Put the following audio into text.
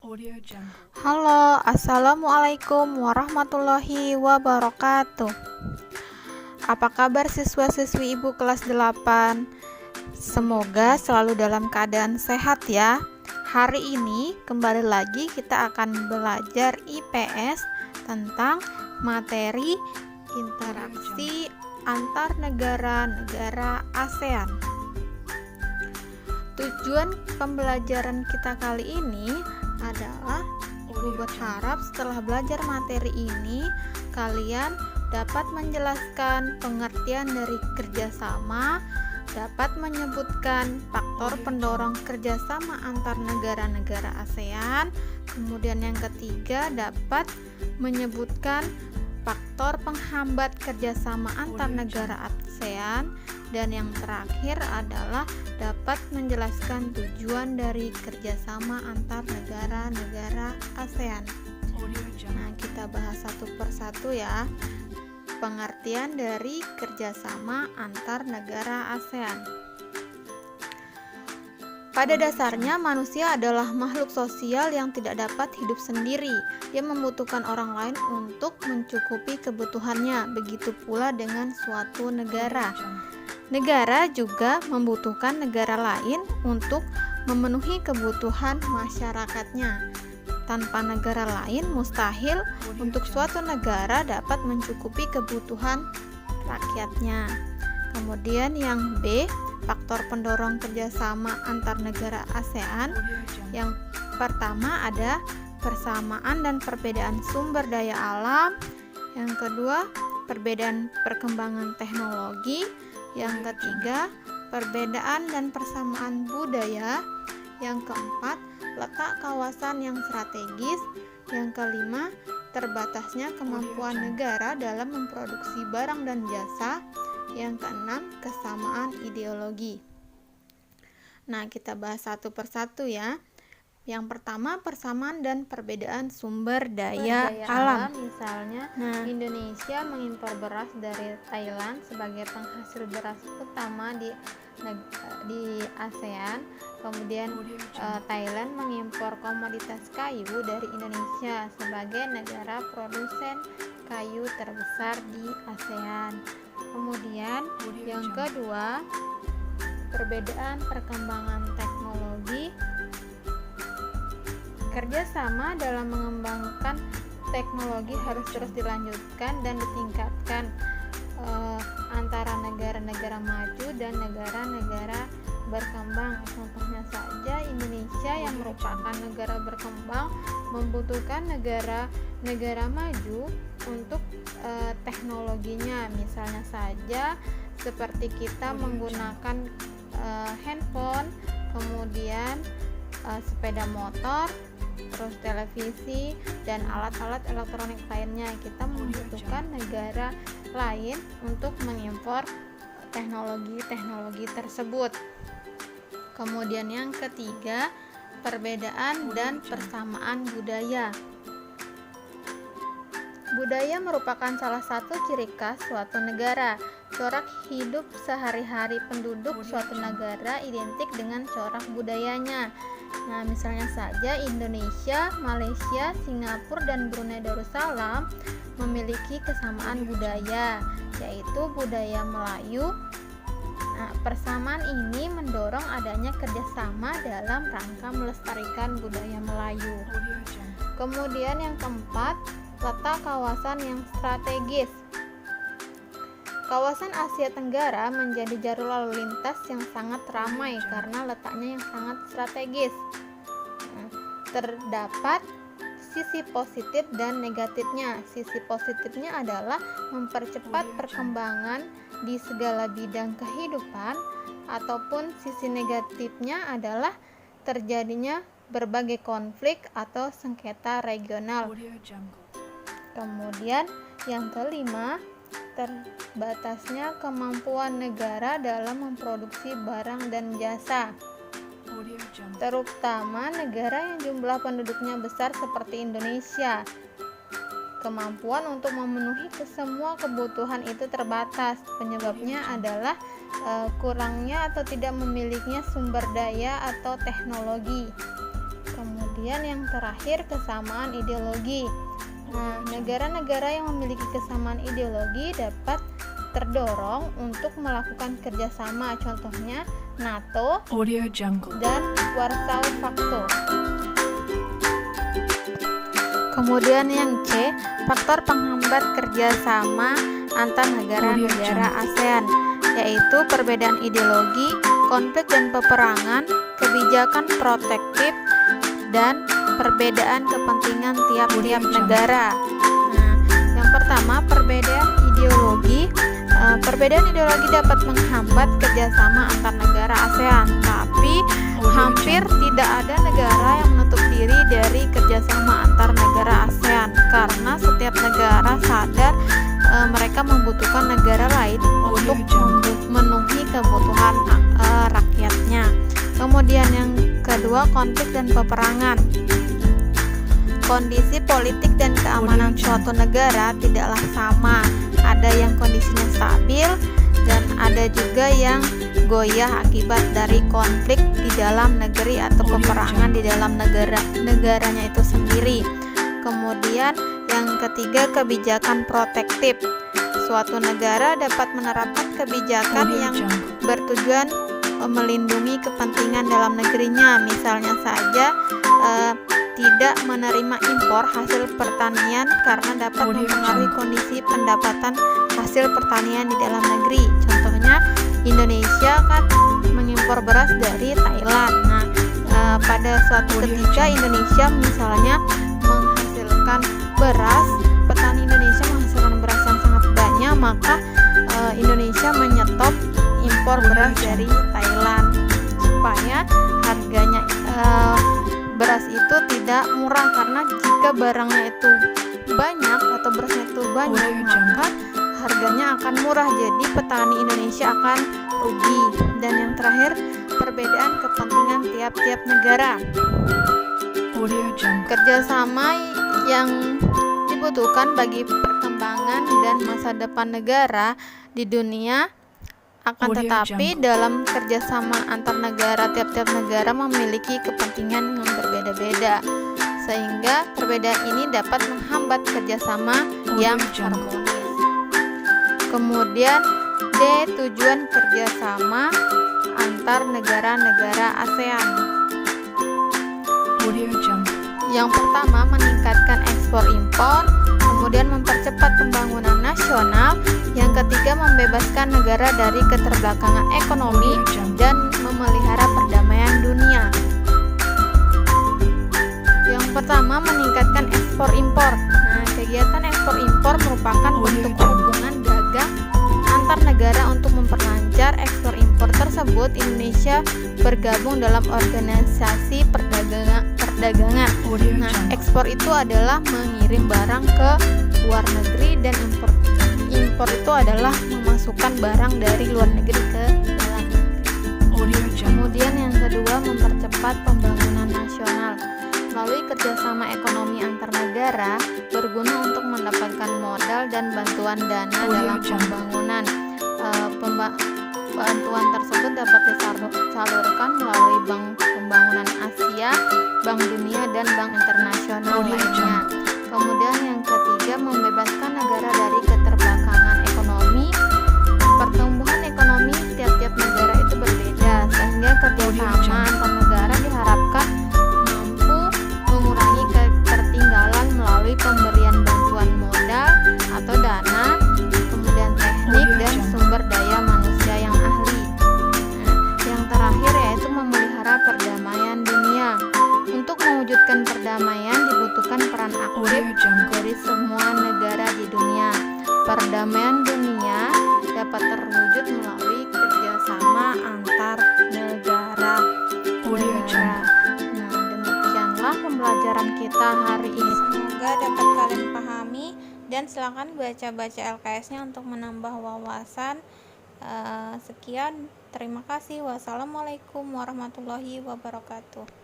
Halo, assalamualaikum warahmatullahi wabarakatuh. Apa kabar siswa-siswi ibu kelas 8? Semoga selalu dalam keadaan sehat ya. Hari ini kembali lagi kita akan belajar IPS tentang materi interaksi antar negara-negara ASEAN. Tujuan pembelajaran kita kali ini adalah Ibu berharap setelah belajar materi ini kalian dapat menjelaskan pengertian dari kerjasama, dapat menyebutkan faktor pendorong kerjasama antar negara-negara ASEAN, kemudian yang ketiga dapat menyebutkan faktor penghambat kerjasama antar negara ASEAN, dan yang terakhir adalah dapat menjelaskan tujuan dari kerjasama antar negara-negara ASEAN. Nah, kita bahas satu persatu ya. Pengertian dari kerjasama antar negara ASEAN. Pada dasarnya, manusia adalah makhluk sosial yang tidak dapat hidup sendiri. Ia membutuhkan orang lain untuk mencukupi kebutuhannya. Begitu pula dengan suatu negara. Negara juga membutuhkan negara lain untuk memenuhi kebutuhan masyarakatnya. Tanpa negara lain, mustahil untuk suatu negara dapat mencukupi kebutuhan rakyatnya. Kemudian yang B, faktor pendorong kerjasama antar negara ASEAN. Yang pertama ada persamaan dan perbedaan sumber daya alam. Yang kedua, perbedaan perkembangan teknologi. Yang ketiga, perbedaan dan persamaan budaya. Yang keempat, letak kawasan yang strategis. Yang kelima, terbatasnya kemampuan negara dalam memproduksi barang dan jasa. Yang keenam, kesamaan ideologi. Nah, kita bahas satu persatu ya. Yang pertama, persamaan dan perbedaan sumber daya alam. Misalnya, Indonesia mengimpor beras dari Thailand sebagai penghasil beras utama di ASEAN. Kemudian Thailand mengimpor komoditas kayu dari Indonesia sebagai negara produsen kayu terbesar di ASEAN. Kemudian yang kedua, perbedaan perkembangan teknologi. Kerjasama dalam mengembangkan teknologi harus terus dilanjutkan dan ditingkatkan antara negara-negara maju dan negara-negara berkembang. Contohnya saja Indonesia yang merupakan negara berkembang membutuhkan negara maju untuk teknologinya. Misalnya saja seperti kita menggunakan handphone, kemudian sepeda motor, terus televisi dan alat-alat elektronik lainnya. Kita membutuhkan negara lain untuk mengimpor teknologi-teknologi tersebut. Kemudian yang ketiga, perbedaan dan persamaan budaya. Budaya merupakan salah satu ciri khas suatu negara. Corak hidup sehari-hari penduduk suatu negara identik dengan corak budayanya. Nah, misalnya saja Indonesia, Malaysia, Singapura, dan Brunei Darussalam memiliki kesamaan budaya, yaitu budaya Melayu. Nah, persamaan ini mendorong adanya kerjasama dalam rangka melestarikan budaya Melayu. Kemudian yang keempat, letak kawasan yang strategis. Kawasan Asia Tenggara menjadi jalur lalu lintas yang sangat ramai karena letaknya yang sangat strategis. Terdapat sisi positif dan negatifnya. Sisi positifnya adalah mempercepat perkembangan di segala bidang kehidupan, ataupun sisi negatifnya adalah terjadinya berbagai konflik atau sengketa regional. Kemudian yang kelima, terbatasnya kemampuan negara dalam memproduksi barang dan jasa, terutama negara yang jumlah penduduknya besar seperti Indonesia. Kemampuan untuk memenuhi semua kebutuhan itu terbatas. Penyebabnya adalah kurangnya atau tidak memilikinya sumber daya atau teknologi. Kemudian Kemudian yang terakhir, kesamaan ideologi. Nah, negara-negara yang memiliki kesamaan ideologi dapat terdorong untuk melakukan kerjasama, contohnya NATO dan Warsaw Pakto. Kemudian yang C, faktor penghambat kerjasama antar negara-negara ASEAN, yaitu perbedaan ideologi, konflik dan peperangan, kebijakan protektif, dan perbedaan kepentingan tiap-tiap negara. Nah, yang pertama, perbedaan ideologi. Perbedaan ideologi dapat menghambat kerjasama antar negara ASEAN, tapi hampir tidak ada negara yang menutup diri dari kerjasama antar negara ASEAN karena setiap negara sadar mereka membutuhkan negara lain untuk memenuhi kebutuhan rakyatnya. Kemudian yang kedua, konflik dan peperangan. Kondisi politik dan keamanan suatu negara tidaklah sama. Ada yang kondisinya stabil dan ada juga yang goyah akibat dari konflik di dalam negeri atau peperangan di dalam negaranya itu sendiri. Kemudian yang ketiga, kebijakan protektif. Suatu negara dapat menerapkan kebijakan yang bertujuan melindungi kepentingan dalam negerinya, misalnya saja tidak menerima impor hasil pertanian karena dapat mempengaruhi kondisi pendapatan hasil pertanian di dalam negeri. Contohnya Indonesia kan mengimpor beras dari Thailand. Nah, pada suatu ketika Indonesia misalnya menghasilkan beras, petani Indonesia menghasilkan beras yang sangat banyak, maka Indonesia menyetop impor beras dari Thailand supaya harganya beras itu tidak murah, karena jika barangnya itu banyak atau berasnya itu banyak maka harganya akan murah, jadi petani Indonesia akan rugi. Dan yang terakhir, perbedaan kepentingan tiap-tiap negara. Kerjasama yang dibutuhkan bagi perkembangan dan masa depan negara di dunia. Akan tetapi dalam kerjasama antar negara, tiap-tiap negara memiliki kepentingan yang berbeda-beda, sehingga perbedaan ini dapat menghambat kerjasama yang harmonis. Kemudian D, tujuan kerjasama antar negara-negara ASEAN. Yang pertama, meningkatkan ekspor impor. Kemudian mempercepat pembangunan nasional. Yang ketiga, membebaskan negara dari keterbelakangan ekonomi dan memelihara perdamaian dunia. Yang pertama, meningkatkan ekspor impor. Nah, kegiatan ekspor impor merupakan bentuk hubungan dagang antar negara. Untuk memperlancar ekspor impor tersebut, Indonesia bergabung dalam organisasi perdagangan. Nah, ekspor itu adalah mengirim barang ke luar negeri, dan impor itu adalah memasukkan barang dari luar negeri ke dalam negeri. Kemudian yang kedua, mempercepat pembangunan nasional. Melalui kerjasama ekonomi antar negara berguna untuk mendapatkan modal dan bantuan dana dalam pembangunan. Bantuan tersebut dapat disalurkan melalui Bank Pembangunan Asia, Bank Dunia, dan Bank Internasional lainnya. Kemudian yang ketiga, membebaskan negara dari keterbelakangan ekonomi. Pertumbuhan ekonomi tiap-tiap negara itu berbeda, sehingga kerjasama antar negara diharapkan mampu mengurangi ketertinggalan melalui pemberian bantuan modal atau dana, kemudian teknik dan sumber daya manusia yang ahli. Nah, yang terakhir yaitu memelihara perdamaian dunia. Untuk mewujudkan perdamaian dibutuhkan peran aktif dari semua negara di dunia. Perdamaian dunia dapat terwujud melalui kerjasama antar negara. Nah, demikianlah pembelajaran kita hari ini. Semoga dapat kalian pahami, dan silakan baca-baca LKS-nya untuk menambah wawasan. Sekian, terima kasih. Wassalamualaikum warahmatullahi wabarakatuh.